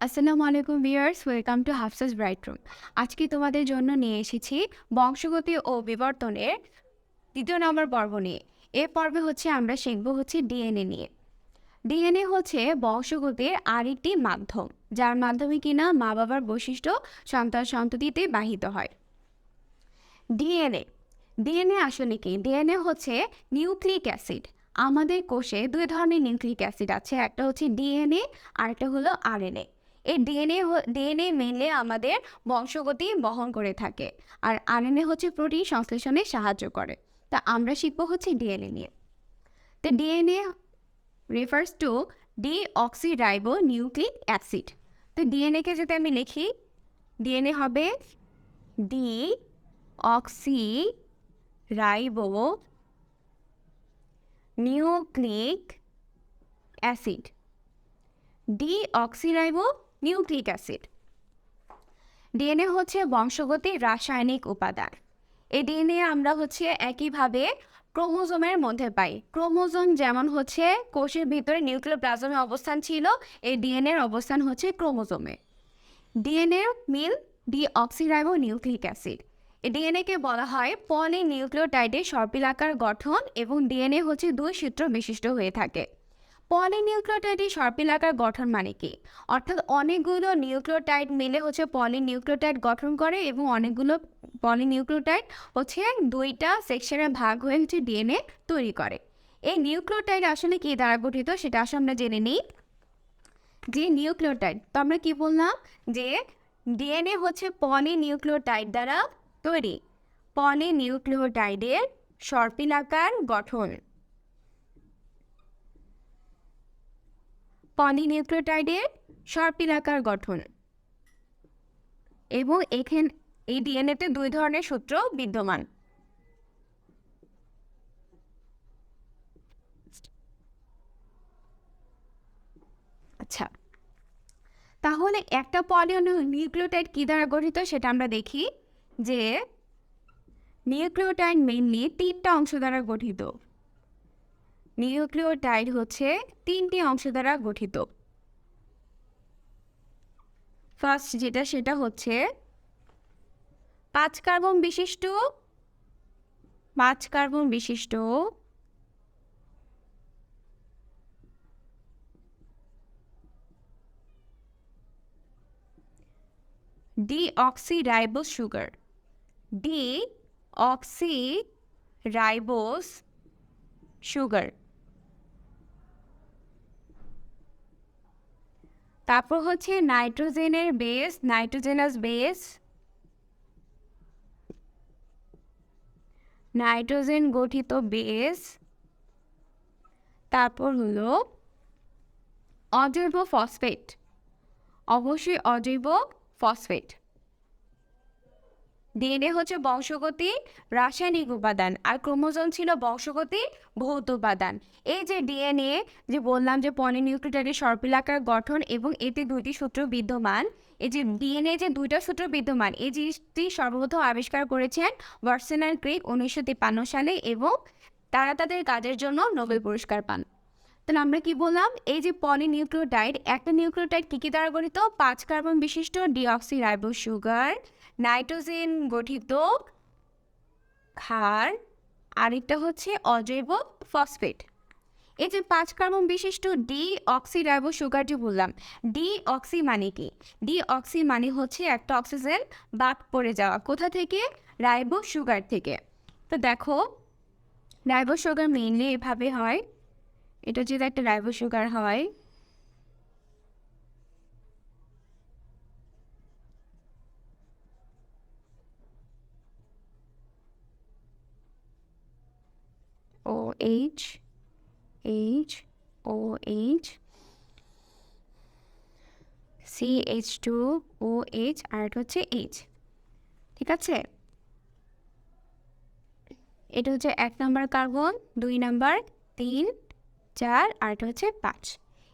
আসসালামু আলাইকুম viewers, welcome to Hafsa's bright room. আজকে তোমাদের জন্য নিয়ে এসেছি বংশগতি ও বিবর্তনের ২য় নম্বর পর্ব নিয়ে। এই পর্বে আমরা শিখব ডিএনএ নিয়ে। ডিএনএ বংশগতির আরেকটি মাধ্যম, যার মাধ্যমে কিনা মা বাবার বৈশিষ্ট্য সন্তান সন্ততিতে বাহিত হয়। ডিএনএ ডিএনএ আসলে কি? DNA nucleic acid. আমাদের কোষে দুই ধরনের নিউক্লিক অ্যাসিড আছে, একটা ডিএনএ আর একটা হলো আরএনএ। এই ডিএনএ মেনলি আমাদের বংশগতি বহন করে থাকে, আর আরএনএ প্রোটিন সংশ্লেষণে সাহায্য করে। তা আমরা শিখবো ডিএনএ নিয়ে। তো DNA refers to deoxyribo nucleic acid. তো ডিএনএকে যদি আমি লিখি, ডিএনএ হবে deoxyribo nucleic acid. Deoxyribo nucleic acid. DNA বংশগতির রাসায়নিক উপাদান। এই ডিএনএ আমরা একইভাবে ক্রোমোজোমের মধ্যে পাই। ক্রোমোজোম যেমন কোষের ভিতরে নিউক্লিওপ্লাজমে অবস্থান ছিল, এই ডিএনএর অবস্থান ক্রোমোজোমে। ডিএনএ মিল ডিঅক্সিরাইবো নিউক্লিক অ্যাসিড। এই ডিএনএকে বলা হয় পলিনিউক্লিওটাইডের সর্পিলাকার গঠন, এবং ডিএনএ দুই সূত্র বিশিষ্ট হয়ে থাকে। পলিনিউক্লিওটাইডের সর্পিলাকার গঠন মানে কি? অর্থাৎ অনেকগুলো নিউক্লিওটাইড মিলে পলিনিউক্লিওটাইড গঠন করে, এবং অনেকগুলো পলিনিউক্লিওটাইড দুইটা সেকশনে ভাগ হয়ে ডিএনএ তৈরি করে। এই নিউক্লিওটাইড আসলে কি দ্বারা গঠিত সেটা আসলে আমরা জেনে নিই। যে নিউক্লিওটাইড, তো আমরা কি বললাম যে ডিএনএ পলিনিউক্লিওটাইড দ্বারা তৈরি। পলিনিউক্লিওটাইডের সর্পিলাকার গঠন। পলিনিউক্লিওটাইডের সর্পিলাকার গঠন, এবং এই ডিএনএতে দুই ধরনের সূত্র বিদ্যমান। আচ্ছা, তাহলে একটা পলিনিউক্লিওটাইড কি দ্বারা গঠিত সেটা আমরা দেখি। যে নিউক্লিওটাইড মেইনলি তিনটা অংশ দ্বারা গঠিত। নিউক্লিওটাইড তিনটি অংশ দ্বারা গঠিত। ফার্স্ট সেটা 5 কার্বন বিশিষ্ট ডিঅক্সিরাইবোজ সুগার। Deoxyribose sugar. তারপর নাইট্রোজেনের বেস, নাইট্রোজেনাস বেস, নাইট্রোজেন গঠিত বেস। তারপর হলো অজৈব ফসফেট, অবশ্যই অজৈব ফসফেট। ডিএনএ বংশগতি রাসায়নিক উপাদান, আর ক্রোমোজোম ছিল বংশগতি ভৌত উপাদান। এই যে ডিএনএ যে বললাম যে পলিনিউক্লিওটাইডের সর্পিলাকার গঠন, এবং এতে দুইটি সূত্র বিদ্যমান। এই যে ডিএনএ যে দুইটা সূত্র বিদ্যমান, এই জিনিসটি সর্বপ্রথম আবিষ্কার করেছেন ওয়াটসন অ্যান্ড ক্রিক 1953 সালে, এবং তারা তাদের কাজের জন্য নোবেল পুরস্কার পান। তাহলে আমরা কি বললাম? এই যে পলিনিউক্লিওটাইড, একটা নিউক্লিওটাইড কি দ্বারা গঠিত? 5 কার্বন বিশিষ্ট ডিঅক্সিরাইবোজ সুগার, নাইট্রোজেন গঠিত ক্ষার, আরেকটা অজৈব ফসফেট। এই যে 5 কার্বন বিশিষ্ট ডিঅক্সিরাইবোজ সুগারটি বললাম, ডিঅক্সি মানে কি? ডিঅক্সি মানে একটা অক্সিজেন বাদ পড়ে যাওয়া। কোথা থেকে? রাইবোজ সুগার থেকে। তো দেখো, রাইবোজ সুগার মেইনলি এভাবে হয়। এটা যদি একটা রাইবোজ সুগার হয়, OH OH CH2OH, আর এটা H। ঠিক আছে, এটা 1 নাম্বার কার্বন, 2 নাম্বার, 3, 4, আর এটা 5।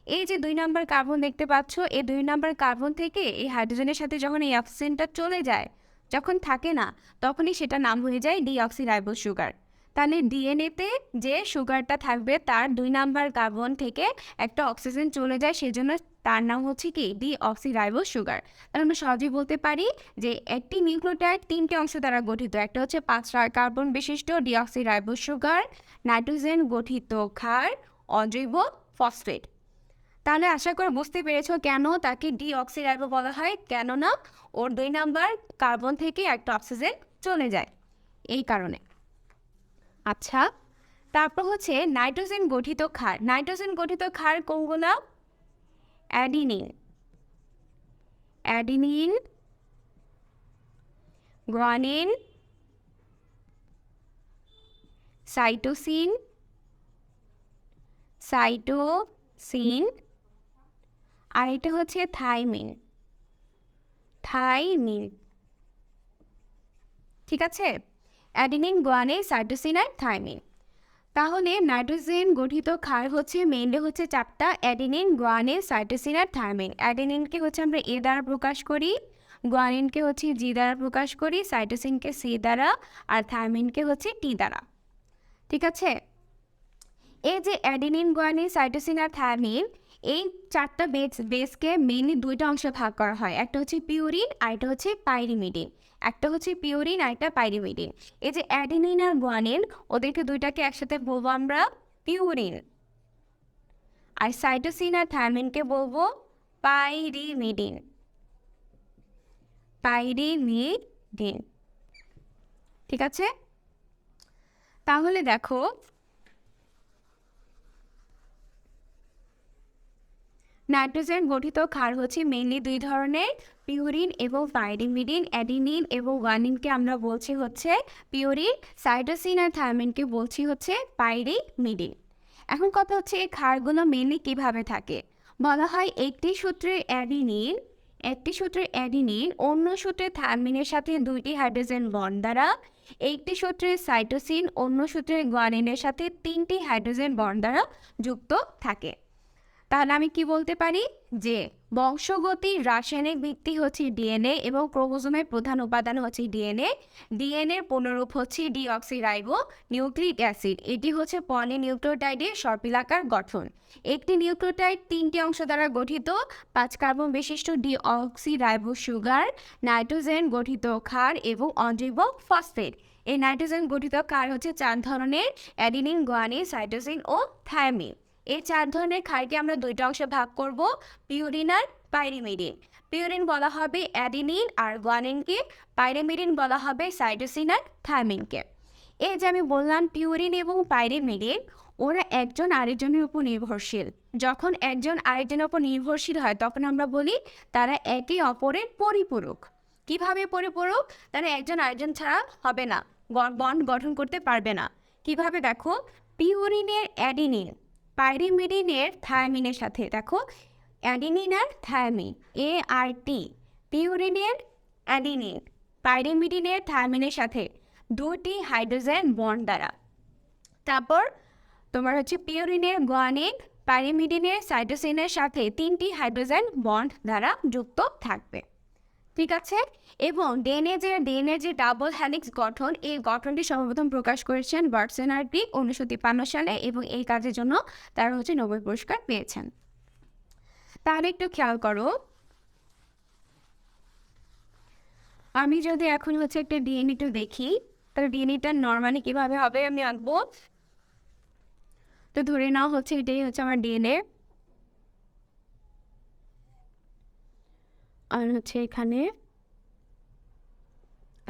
এই যে 2 নাম্বার কার্বন দেখতে পাচ্ছ, এই 2 নাম্বার কার্বন থেকে এই হাইড্রোজেনের সাথে যখন এই অক্সিজেনটা চলে যায়, যখন থাকে না, তখনই সেটা নাম হয়ে যায় ডিঅক্সিরাইবোজ সুগার। তাহলে ডিএনএতে যে সুগারটা থাকবে তার 2 নাম্বার কার্বন থেকে একটা অক্সিজেন চলে যায়, সেজন্য তার নাম হচ্ছে কি ডিঅক্সিরাইবোজ সুগার। তাহলে আমরা সহজেই বলতে পারি যে একটি নিউক্লিওটাইড 3টি অংশ দ্বারা গঠিত। একটা হচ্ছে 5 কার্বন বিশিষ্ট ডিঅক্সিরাইবোজ সুগার, নাইট্রোজেন গঠিত ক্ষার, অজৈব ফসফেট। তাহলে আশা করি বুঝতে পেরেছো কেন তাকে ডিঅক্সিরাইবো বলা হয়, কেননা ওর 2 নাম্বার কার্বন থেকে একটা অক্সিজেন চলে যায়, এই কারণে। আচ্ছা, তারপর হচ্ছে নাইট্রোজেন গঠিত ক্ষার। নাইট্রোজেন গঠিত ক্ষার কোনগুলো? Adenine, adenine, guanine, cytosine, cytosine, আর এটা হচ্ছে থাইমিন, থাইমিন। ঠিক আছে, অ্যাডিনিন, গুয়ানিন, সাইটোসিন আর থাইমিন। তাহলে নাইট্রোজেন গঠিত ক্ষার হচ্ছে মেইনলি হচ্ছে 4টা: অ্যাডিনিন, গুয়ানিন, সাইটোসিন আর থাইমিন। অ্যাডিনিনকে হচ্ছে আমরা এ দ্বারা প্রকাশ করি, গুয়ানিনকে হচ্ছে জি দ্বারা প্রকাশ করি, সাইটোসিনকে সি দ্বারা, আর থাইমিনকে হচ্ছে টি দ্বারা। ঠিক আছে, এই যে অ্যাডিনিন, গুয়ানিন, সাইটোসিন আর থাইমিন, এই 4টা বেসকে মেইনলি 2টা অংশে ভাগ করা হয়। একটা হচ্ছে পিউরিন আর একটা হচ্ছে পাইরিমিডিন। একটা হচ্ছে পিউরিন আর একটা পাইরিমিডিন। এই যে অ্যাডিনিন আর গুয়ানিন, ওদেরকে 2টাকে একসাথে বলবো আমরা পিউরিন, আর সাইটোসিন আর থাইমিনকে বলবো পাইরিমিডিন, পাইরিমিডিন। ঠিক আছে, তাহলে দেখো নাইট্রোজেন গঠিত ক্ষার হচ্ছে মেইনলি 2 ধরনের, পিউরিন এবং পাইরিমিডিন। অ্যাডিনিন এবং গুয়ানিনকে আমরা বলছি হচ্ছে পিউরিন, সাইটোসিন আর থাইমিনকে বলছি হচ্ছে পাইরিমিডিন। এখন কথা হচ্ছে এই ক্ষারগুলো মেইনলি কিভাবে থাকে। বলা হয় একটি সূত্রের অ্যাডিনিন অন্য সূত্রের থাইমিনের সাথে 2টি হাইড্রোজেন বন্ড দ্বারা, একটি সূত্রের সাইটোসিন অন্য সূত্রের গুয়ানিনের সাথে 3টি হাইড্রোজেন বন্ড দ্বারা যুক্ত থাকে। তাহলে আমি কি বলতে পারি যে বংশগতির রাসায়নিক ভিত্তি হচ্ছে ডিএনএ এবং ক্রোমোজোমের প্রধান উপাদান হচ্ছে ডিএনএ। ডিএনএর পুনরূপ হচ্ছে ডিঅক্সিরাইবো নিউক্লিক অ্যাসিড। এটি হচ্ছে পলিনিউক্লিওটাইডের সর্পিলাকার গঠন। একটি নিউক্লিওটাইড 3টি অংশ দ্বারা গঠিত: 5 কার্বন বিশিষ্ট ডিঅক্সিরাইবো সুগার, নাইট্রোজেন গঠিত ক্ষার এবং অজৈব ফসফেট। এই নাইট্রোজেন গঠিত ক্ষার হচ্ছে 4 ধরনের: অ্যাডিনিন, গুয়ানিন, সাইটোসিন ও থাইমিন। এই 4 ধরনের ক্ষারকে আমরা 2টা অংশে ভাগ করব, পিউরিন আর পাইরিমিডিন। পিউরিন বলা হবে অ্যাডিনিন আর গুয়ানিনকে, পাইরিমিডিন বলা হবে সাইটোসিন আর থাইমিনকে। এই যে আমি বললাম পিউরিন এবং পাইরিমিডিন ওরা একজন আরেকজনের উপর নির্ভরশীল। যখন একজন আরেকজনের উপর নির্ভরশীল হয় তখন আমরা বলি তারা একে অপরের পরিপূরক। কিভাবে পরিপূরক? তারা একজন আরেকজন ছাড়া হবে না, বন্ড গঠন করতে পারবে না। কিভাবে দেখো, পিউরিনের অ্যাডিনিন পাইরিমিডিনের থায়ামিনের সাথে, দেখো অ্যাডিনিন আর থায়ামিন, ART, পিউরিনের অ্যাডিনিন পাইরিমিডিনের থায়ামিনের সাথে 2টি হাইড্রোজেন বন্ড দ্বারা। তারপর তোমার হচ্ছে পিউরিনের গুয়ানিন পাইরিমিডিনের সাইটোসিনের সাথে 3টি হাইড্রোজেন বন্ড দ্বারা যুক্ত থাকবে। ঠিক আছে, এবং ডিএনএ যে ডাবল হেলিক্স গঠন, এই গঠনটি সর্বপ্রথম প্রকাশ করেছেন ওয়াটসন আর ক্রিক 1953 সালে, এবং এই কাজের জন্য তারা হচ্ছে নোবেল পুরস্কার পেয়েছেন। তাহলে একটু খেয়াল করো, আমি যদি এখন হচ্ছে একটা ডিএনএটা দেখি, তাহলে ডিএনএটা নর্মালি কিভাবে হবে আমি আঁকবো। তো ধরে নাও হচ্ছে এটাই হচ্ছে আমার ডিএনএ, আর হচ্ছে এখানে,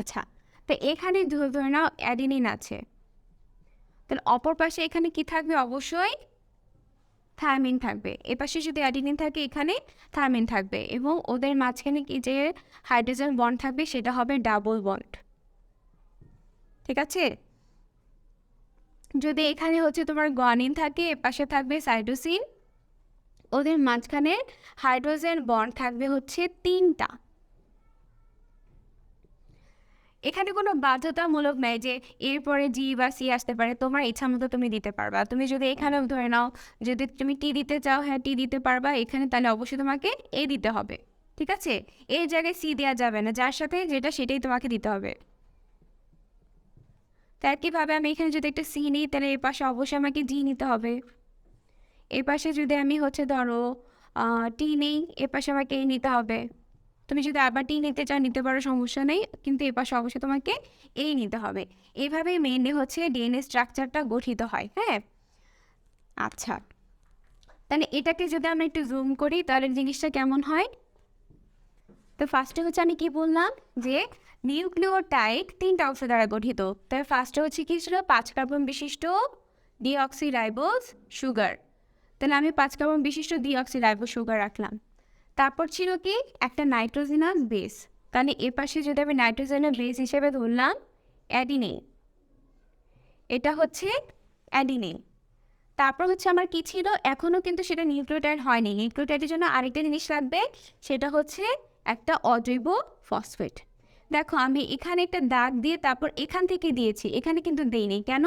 আচ্ছা তো এখানে ধরে নাও অ্যাডিনিন আছে, তাহলে অপর পাশে এখানে কি থাকবে? অবশ্যই থায়ামিন থাকবে। এ পাশে যদি অ্যাডিনিন থাকে এখানে থায়ামিন থাকবে, এবং ওদের মাঝখানে কি যে হাইড্রোজেন বন্ড থাকবে সেটা হবে ডাবল বন্ড। ঠিক আছে, যদি এখানে হচ্ছে তোমার গুয়ানিন থাকে, এ পাশে থাকবে সাইটোসিন, ওদের মাঝখানে হাইড্রোজেন বন্ড থাকবে হচ্ছে 3টা। এখানে কোনো বাধ্যতামূলক নাই যে এরপরে জি বা সি আসতে পারে, তোমার ইচ্ছা মতো তুমি দিতে পারবা। তুমি যদি এখানে ধরে নাও যদি তুমি টি দিতে চাও, হ্যাঁ টি দিতে পারবা এখানে, তাহলে অবশ্যই তোমাকে এ দিতে হবে। ঠিক আছে, এই জায়গায় সি দেওয়া যাবে না, যার সাথে যেটা সেটাই তোমাকে দিতে হবে। তো একইভাবে আমি এখানে যদি একটা সি নিই তাহলে এই পাশে অবশ্যই আমাকে ডি নিতে হবে। এই পাশে যদি আমি হচ্ছে ধরো টি নেই, এ পাশে আমাকে এই নিতে হবে। তুমি যদি আবার টি নিতে চাও নিতে পারো, সমস্যা নেই, কিন্তু এ পাশে অবশ্যই তোমাকে এই নিতে হবে। এইভাবেই মেইনলি হচ্ছে ডিএনএ স্ট্রাকচারটা গঠিত হয়। হ্যাঁ, আচ্ছা, তাহলে এটাকে যদি আমরা একটু জুম করি তাহলে জিনিসটা কেমন হয়। তো ফার্স্টে হচ্ছে আমি কি বললাম যে নিউক্লিওটাইড 3টা অংশ দ্বারা গঠিত। তাই ফার্স্টে হচ্ছে কি ছিল 5 কার্বন বিশিষ্ট ডিঅক্সিরাইবোজ সুগার। তাহলে আমি 5 কার্বন বিশিষ্ট ডিঅক্সিরাইবোজ সুগার রাখলাম। তারপর ছিল কি একটা নাইট্রোজেনাস বেস। তাহলে এর পাশে যদি আমি নাইট্রোজেনের বেস হিসেবে ধরলাম অ্যাডিনিন, এটা হচ্ছে অ্যাডিনিন। তারপর হচ্ছে আমার কি ছিল, এখনও কিন্তু সেটা নিউক্লিওটাইড হয়নি। নিউক্লিওটাইডের জন্য আরেকটা জিনিস লাগবে, সেটা হচ্ছে একটা অজৈব ফসফেট। দেখো আমি এখানে একটা দাগ দিয়ে তারপর এখান থেকে দিয়েছি, এখানে কিন্তু দেইনি। কেন?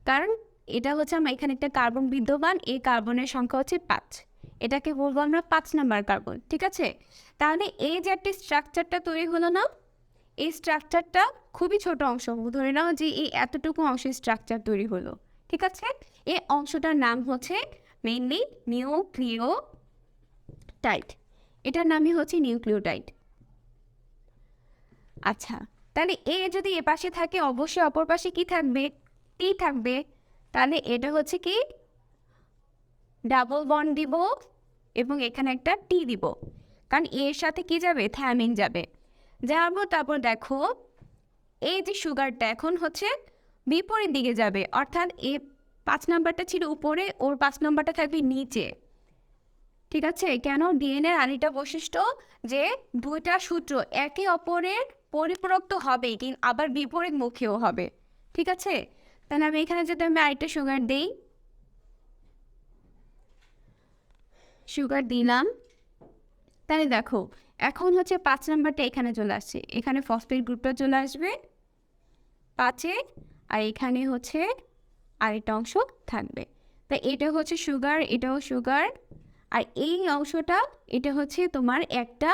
কারণ এটা হচ্ছে আমার এখানে একটা কার্বন বিদ্যমান, এই কার্বনের সংখ্যা হচ্ছে 5, এটাকে বলবো আমরা 5 নাম্বার কার্বন। ঠিক আছে, তাহলে এই যে একটা স্ট্রাকচারটা তৈরি হলো না, এই স্ট্রাকচারটা খুবই ছোট অংশ, ধরে নাও যে এই এতটুকু অংশের স্ট্রাকচার তৈরি হলো। ঠিক আছে, এই অংশটার নাম হচ্ছে মেইনলি নিউক্লিওটাইড, এটার নামই হচ্ছে নিউক্লিওটাইড। আচ্ছা, তাহলে এ যদি এ পাশে থাকে অবশ্যই অপর পাশে কি থাকবে, টি থাকবে। তাহলে এটা হচ্ছে কি ডাবল বন্ড দিব এবং এখানে একটা টি দিব, কারণ এর সাথে কি যাবে, থায়ামিন যাবে। যাবো তারপর দেখো এই যে সুগারটা এখন হচ্ছে বিপরীত দিকে যাবে, অর্থাৎ এ 5 নাম্বারটা ছিল উপরে, ওর 5 নাম্বারটা থাকবে নিচে। ঠিক আছে, কেন? ডিএনএ আরেকটা বৈশিষ্ট্য যে দুইটা সূত্র একে অপরের পরিপূরক হবে, কিন্তু আবার বিপরীতমুখীও হবে। ঠিক আছে, তাহলে আমি এখানে যদি আমি আরেকটা সুগার দিই, সুগার দিলাম, তাহলে দেখো এখন হচ্ছে 5 নাম্বারটা এখানে চলে আসছে, এখানে ফসফেট গ্রুপটা চলে আসবে 5-এ, আর এখানে হচ্ছে আরেকটা অংশ থাকবে। তাই এটা হচ্ছে সুগার, এটাও সুগার, আর এই অংশটা এটা হচ্ছে তোমার একটা,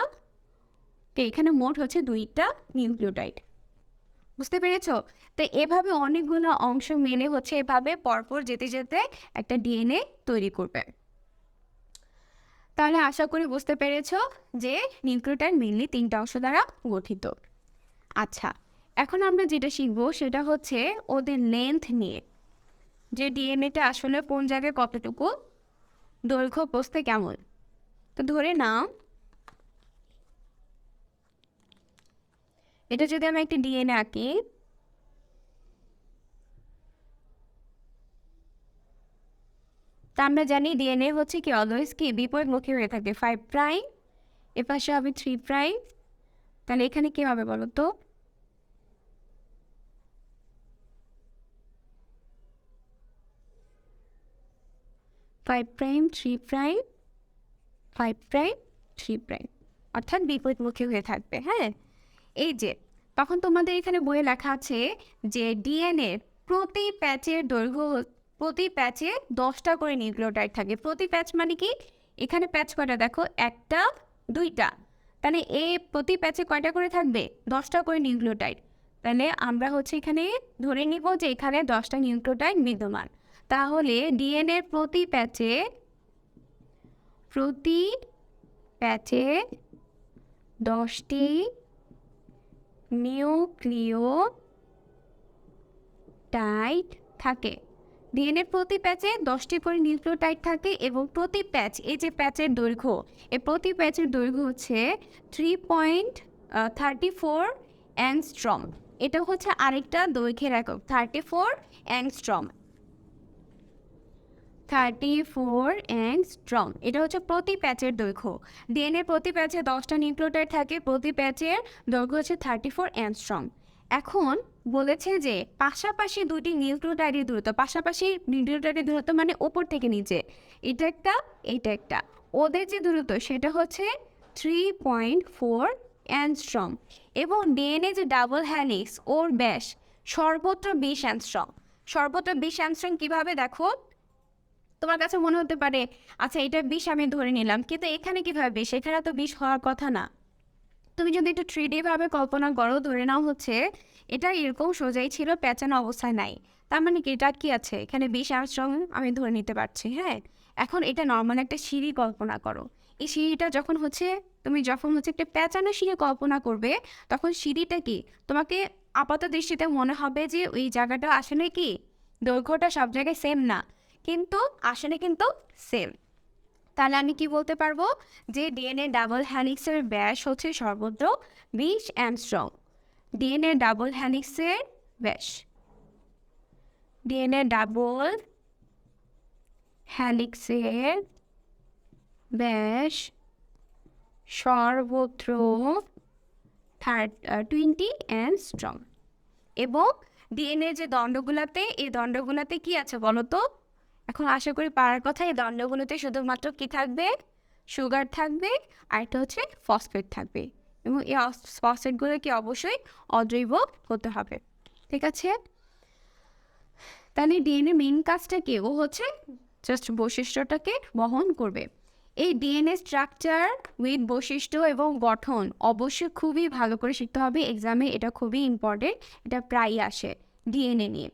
এখানে মোট হচ্ছে 2টা নিউক্লিওটাইড। বুঝতে পেরেছো? তো এভাবে অনেকগুলো অংশ মেনে হচ্ছে এভাবে পরপর যেতে যেতে একটা ডিএনএ তৈরি করবে। তাহলে আশা করি বুঝতে পেরেছো যে নিউক্লিওটাইড মেইনলি 3টা অংশ দ্বারা গঠিত। আচ্ছা, এখন আমরা যেটা শিখবো সেটা হচ্ছে ওদের লেন্থ নিয়ে, যে ডিএনএটা আসলে কোন জায়গায় কতটুকু দৈর্ঘ্য প্রস্থে কেমন। তো ধরে নাও এটা যদি আমি একটা ডিএনএ আঁকি, তা আমরা জানি ডিএনএ হচ্ছে কি অলওয়েজ কি বিপরীতমুখী হয়ে থাকে, 5 প্রাইম, এ পাশে হবে 3 প্রাইম। তাহলে এখানে কি হবে বলো তো, 5 প্রাইম 3 প্রাইম 5 প্রাইম 3 প্রাইম, অর্থাৎ বিপরীতমুখী হয়ে থাকবে। হ্যাঁ, এই যে তখন তোমাদের এখানে বইয়ে লেখা আছে যে ডিএনএ প্রতি প্যাচের দৈর্ঘ্য, প্রতি প্যাচে 10টা করে নিউক্লিওটাইড থাকে। প্রতি প্যাচ মানে কি, এখানে প্যাচ কয়টা দেখো, 1টা 2টা, তাহলে এই প্রতি প্যাচে কয়টা করে থাকবে, 10টা করে নিউক্লিওটাইড। তাহলে আমরা হচ্ছে এখানে ধরে নিব যে এখানে 10টা নিউক্লিওটাইড বিদ্যমান। তাহলে ডিএনএ প্রতি প্যাচে 10টি নিউক্লিওটাইড থাকে। ডিএনএ প্রতি প্যাচে 10টি করে নিউক্লিওটাইড থাকে এবং প্রতি প্যাচ, এই যে প্যাচের দৈর্ঘ্য, এই প্রতি প্যাচের দৈর্ঘ্য হচ্ছে 3.34 অ্যাংস্ট্রম। এটা হচ্ছে আরেকটা দৈর্ঘ্যের একক, 34 অ্যাংস্ট্রম। 34 অ্যাংস্ট্রম, এটা হচ্ছে প্রতি প্যাচের দৈর্ঘ্য। ডিএনএ প্রতি প্যাচে 10টা নিউক্লিওটাইড থাকে, প্রতি প্যাচের দৈর্ঘ্য হচ্ছে 34 অ্যাংস্ট্রম। এখন বলেছে যে পাশাপাশি দুটি নিউক্লিওটাইডের দূরত্ব, পাশাপাশি নিউক্লিওটাইডের দূরত্ব মানে ওপর থেকে নিচে, এটা একটা এইটা একটা, ওদের যে দূরত্ব সেটা হচ্ছে 3.4 অ্যাংস্ট্রম। এবং ডিএনএ যে ডাবল হ্যালিক্স ওর ব্যাস সর্বোচ্চ 20 অ্যাংস্ট্রম। সর্বোচ্চ 20 অ্যাংস্ট্রম কীভাবে দেখো, তোমার কাছে মনে হতে পারে আচ্ছা এটা 20 আমি ধরে নিলাম, কিন্তু এখানে কীভাবে 20, এখানে তো 20 হওয়ার কথা না। তো তুমি যদি একটু 3D ভাবে কল্পনা করো, ধরে নাও হচ্ছে এটা এরকম সোজাই ছিল, পেঁচানো অবস্থায় নাই। তার মানে কি এটা কি আছে এখানে 20 আর্মস্ট্রং আমি ধরে নিতে পারছি, হ্যাঁ। এখন এটা নর্মাল একটা সিঁড়ি কল্পনা করো। এই সিঁড়িটা যখন হচ্ছে তুমি যখন হচ্ছে একটা পেঁচানো সিঁড়ি কল্পনা করবে, তখন সিঁড়িটা কি তোমাকে আপাত দৃষ্টিতে মনে হবে যে ওই জায়গাটা আসলে কি দৈর্ঘ্যটা সব জায়গায় সেম না, কিন্তু আসলে কিন্তু সেম। তাহলে আমি কি বলতে পারবো যে ডিএনএ ডাবল হ্যালিক্সের ব্যাস হচ্ছে সর্বত্র 20 অ্যাংস্ট্রম। ডিএনএ ডাবল হ্যালিক্সের ব্যাস, ডিএনএ ডাবল হ্যালিক্সের ব্যাস সর্বত্র 20 অ্যাংস্ট্রম। এবং ডিএনএ যে দণ্ডগুলোতে, এই দণ্ডগুলোতে কি আছে বলো তো? এখন আশা করি পারার কথা। এই দণ্ডগুলোতে শুধুমাত্র কি থাকবে? সুগার থাকবে, আর এটা হচ্ছে ফসফেট থাকবে। এবং এই ফসফেটগুলো কি অবশ্যই অজৈব হতে হবে, ঠিক আছে? তাহলে ডিএনএ মেইন কাজটা কি? ও হচ্ছে জাস্ট বৈশিষ্ট্যটাকে বহন করবে। এই ডিএনএ স্ট্রাকচার উইথ বৈশিষ্ট্য এবং গঠন অবশ্যই খুবই ভালো করে শিখতে হবে, এক্সামে এটা খুবই ইম্পর্টেন্ট, এটা প্রায়ই আসে ডিএনএ নিয়ে।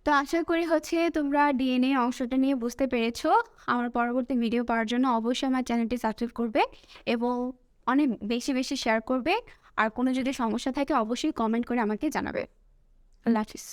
তো আশা করি হচ্ছে তোমরা ডিএনএ অংশটা নিয়ে বুঝতে পেরেছো। আমার পরবর্তী ভিডিও পাওয়ার জন্য অবশ্যই আমার চ্যানেলটি সাবস্ক্রাইব করবে এবং অনেক বেশি বেশি শেয়ার করবে। আর কোনো যদি সমস্যা থাকে অবশ্যই কমেন্ট করে আমাকে জানাবে। আল্লাহ হাফিজ।